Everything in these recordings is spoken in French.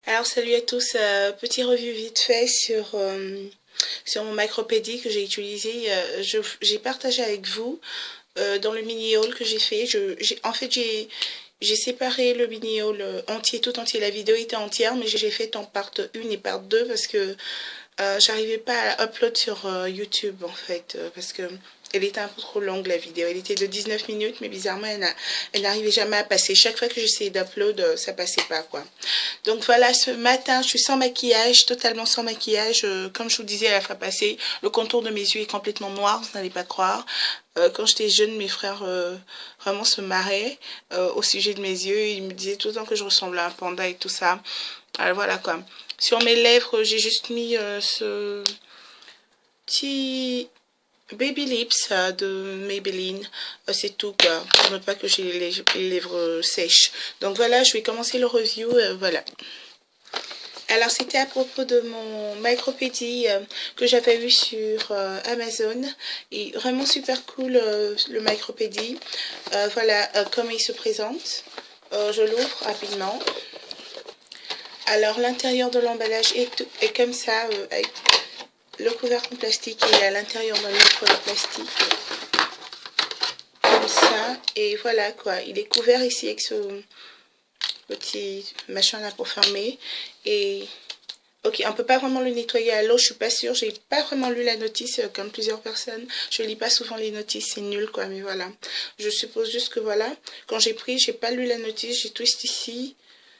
Alors salut à tous, petit review vite fait sur mon Micropédie que j'ai utilisé. J'ai partagé avec vous dans le mini haul que j'ai fait. J'ai séparé le mini haul entier, tout entier. La vidéo était entière, mais j'ai fait en part 1 et part 2 parce que j'arrivais pas à upload sur YouTube en fait, parce que elle était un peu trop longue la vidéo. Elle était de 19 minutes, mais bizarrement elle n'arrivait jamais à passer. Chaque fois que j'essayais d'upload, ça passait pas quoi. Donc voilà, ce matin, je suis sans maquillage, totalement sans maquillage. Comme je vous disais la fois passée, le contour de mes yeux est complètement noir, vous n'allez pas croire. Quand j'étais jeune, mes frères vraiment se marraient au sujet de mes yeux. Ils me disaient tout le temps que je ressemblais à un panda et tout ça. Alors voilà quoi. Sur mes lèvres, j'ai juste mis ce petit Baby Lips de Maybelline. C'est tout quoi. Pour ne pas que j'ai les lèvres sèches. Donc voilà, je vais commencer le review. Voilà. Alors c'était à propos de mon Micropédie que j'avais vu sur Amazon. Et vraiment super cool le Micropédie. Voilà comment il se présente. Je l'ouvre rapidement. Alors l'intérieur de l'emballage est comme ça, avec le couvercle en plastique et à l'intérieur d'un autre plastique. Comme ça. Et voilà quoi. Il est couvert ici avec ce petit machin là pour fermer. Et ok, on peut pas vraiment le nettoyer à l'eau, je suis pas sûre, j'ai pas vraiment lu la notice comme plusieurs personnes. Je lis pas souvent les notices, c'est nul quoi, mais voilà. Je suppose juste que voilà, quand j'ai pris, j'ai pas lu la notice, j'ai twist ici.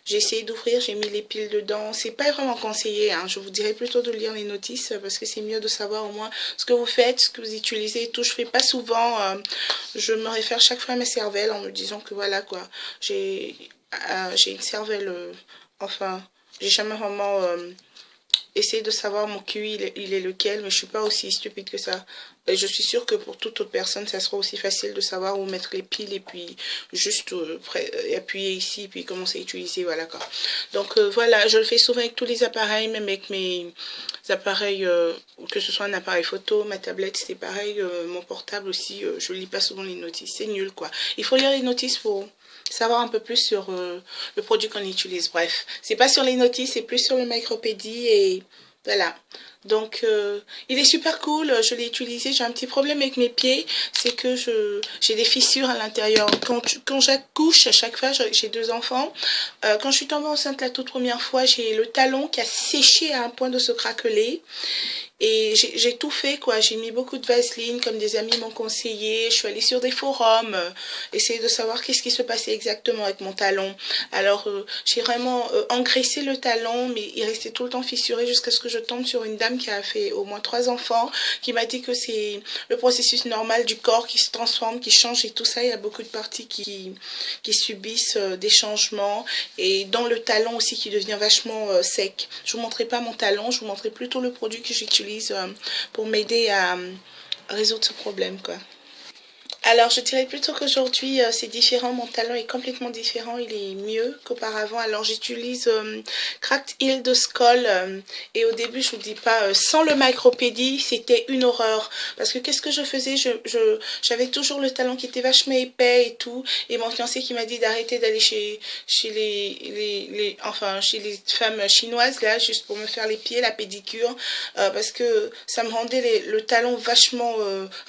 J'ai essayé d'ouvrir, j'ai mis les piles dedans. C'est pas vraiment conseillé, hein. Je vous dirais plutôt de lire les notices parce que c'est mieux de savoir au moins ce que vous faites, ce que vous utilisez et tout. Je fais pas souvent. Je me réfère chaque fois à ma cervelle en me disant que voilà quoi. J'ai une cervelle. Enfin, j'ai jamais vraiment essayé de savoir mon QI il est lequel, mais je suis pas aussi stupide que ça. Et je suis sûre que pour toute autre personne, ça sera aussi facile de savoir où mettre les piles et puis juste appuyer ici puis commencer à utiliser, voilà quoi. Donc voilà, je le fais souvent avec tous les appareils, même avec mes appareils, que ce soit un appareil photo, ma tablette, c'est pareil, mon portable aussi, je lis pas souvent les notices, c'est nul quoi. Il faut lire les notices pour savoir un peu plus sur le produit qu'on utilise. Bref, c'est pas sur les notices, c'est plus sur le Micropédie et voilà. Donc, il est super cool. Je l'ai utilisé. J'ai un petit problème avec mes pieds. C'est que j'ai des fissures à l'intérieur. Quand j'accouche, à chaque fois, j'ai 2 enfants. Quand je suis tombée enceinte la toute première fois, j'ai le talon qui a séché à un point de se craqueler. Et j'ai tout fait, quoi. J'ai mis beaucoup de vaseline, comme des amis m'ont conseillé. Je suis allée sur des forums, essayer de savoir qu'est-ce qui se passait exactement avec mon talon. Alors, j'ai vraiment engraissé le talon, mais il restait tout le temps fissuré jusqu'à ce que je tombe sur une dame qui a fait au moins 3 enfants, qui m'a dit que c'est le processus normal du corps qui se transforme, qui change et tout ça. Il y a beaucoup de parties qui subissent des changements. Et dans le talon aussi qui devient vachement sec. Je vous montrerai pas mon talon, je vous montrerai plutôt le produit que j'utilise pour m'aider à résoudre ce problème quoi. Alors, je dirais plutôt qu'aujourd'hui, c'est différent. Mon talon est complètement différent. Il est mieux qu'auparavant. Alors, j'utilise Cracked Heel de Skoll. Et au début, je vous dis pas, sans le Micropédie, c'était une horreur. Parce que qu'est-ce que je faisais? J'avais toujours le talon qui était vachement épais et tout. Et mon fiancé qui m'a dit d'arrêter d'aller chez enfin, chez les femmes chinoises, là, juste pour me faire les pieds, la pédicure. Parce que ça me rendait le talon vachement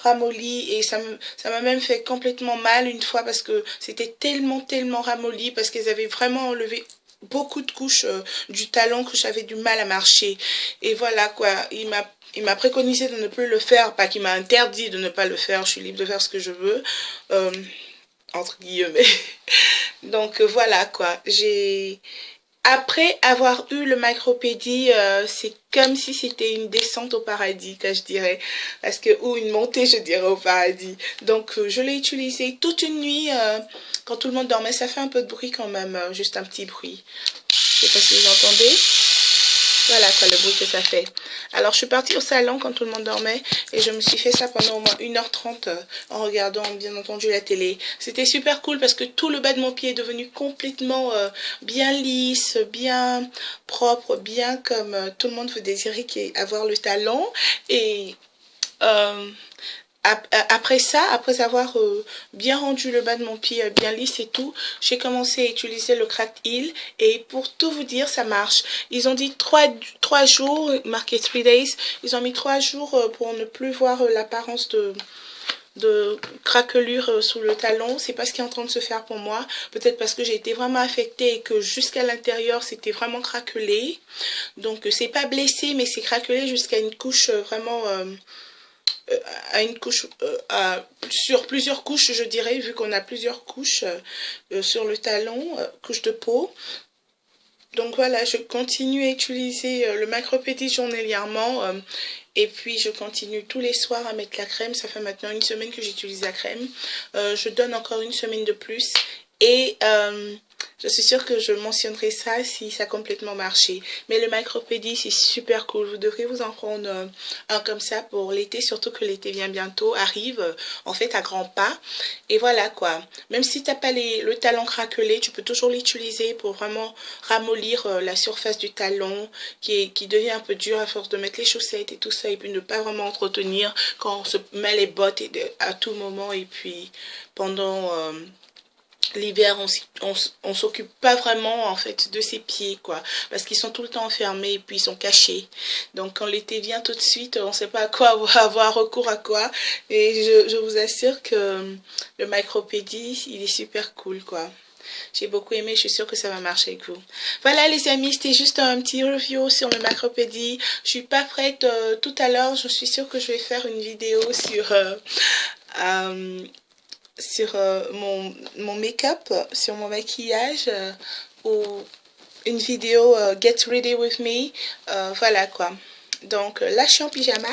ramolli et ça m'a même fait complètement mal une fois parce que c'était tellement ramolli parce qu'ils avaient vraiment enlevé beaucoup de couches du talon que j'avais du mal à marcher. Et voilà quoi, il m'a préconisé de ne plus le faire, pas qu'il m'a interdit de ne pas le faire, je suis libre de faire ce que je veux, entre guillemets. Donc voilà quoi, après avoir eu le Micropédie, c'est comme si c'était une descente au paradis, que je dirais. Parce que, ou une montée, je dirais, au paradis. Donc, je l'ai utilisé toute une nuit, quand tout le monde dormait. Ça fait un peu de bruit quand même, juste un petit bruit. Je sais pas si vous entendez. Voilà quoi le bruit que ça fait. Alors je suis partie au salon quand tout le monde dormait et je me suis fait ça pendant au moins 1h30 en regardant bien entendu la télé. C'était super cool parce que tout le bas de mon pied est devenu complètement bien lisse, bien propre, bien comme tout le monde veut désirer avoir le talon. Et après ça, après avoir bien rendu le bas de mon pied bien lisse et tout, j'ai commencé à utiliser le Cracked Heel et pour tout vous dire, ça marche. Ils ont dit 3 jours, marqué 3 days, ils ont mis 3 jours pour ne plus voir l'apparence de craquelure sous le talon. C'est pas ce qui est en train de se faire pour moi, peut-être parce que j'ai été vraiment affectée et que jusqu'à l'intérieur c'était vraiment craquelé, donc c'est pas blessé mais c'est craquelé jusqu'à une couche vraiment à une couche, sur plusieurs couches je dirais, vu qu'on a plusieurs couches sur le talon, couche de peau. Donc voilà, je continue à utiliser le Macropédie journalièrement et puis je continue tous les soirs à mettre la crème. Ça fait maintenant une semaine que j'utilise la crème. Je donne encore une semaine de plus et je suis sûre que je mentionnerai ça si ça a complètement marché. Mais le Macropédie, c'est super cool. Vous devrez vous en prendre un comme ça pour l'été, surtout que l'été vient bientôt, arrive en fait à grands pas. Et voilà quoi. Même si tu n'as pas le talon craquelé, tu peux toujours l'utiliser pour vraiment ramollir la surface du talon qui devient un peu dur à force de mettre les chaussettes et tout ça et puis ne pas vraiment entretenir quand on se met les bottes à tout moment et puis pendant... l'hiver on s'occupe pas vraiment en fait de ses pieds quoi, parce qu'ils sont tout le temps enfermés et puis ils sont cachés, donc quand l'été vient tout de suite on sait pas à quoi avoir recours à quoi, et je vous assure que le Macropédie il est super cool quoi. J'ai beaucoup aimé, je suis sûre que ça va marcher avec vous. Voilà les amis, c'était juste un petit review sur le Macropédie. Je suis pas prête tout à l'heure, je suis sûre que je vais faire une vidéo sur mon make-up, sur mon maquillage ou une vidéo Get Ready With Me, voilà quoi. Donc là je suis en pyjama.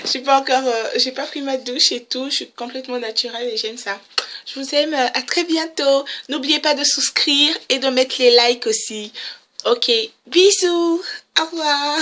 Je suis pas encore, j'ai pas pris ma douche et tout, je suis complètement naturelle et j'aime ça. Je vous aime, à très bientôt. N'oubliez pas de souscrire et de mettre les likes aussi. Ok, bisous, au revoir.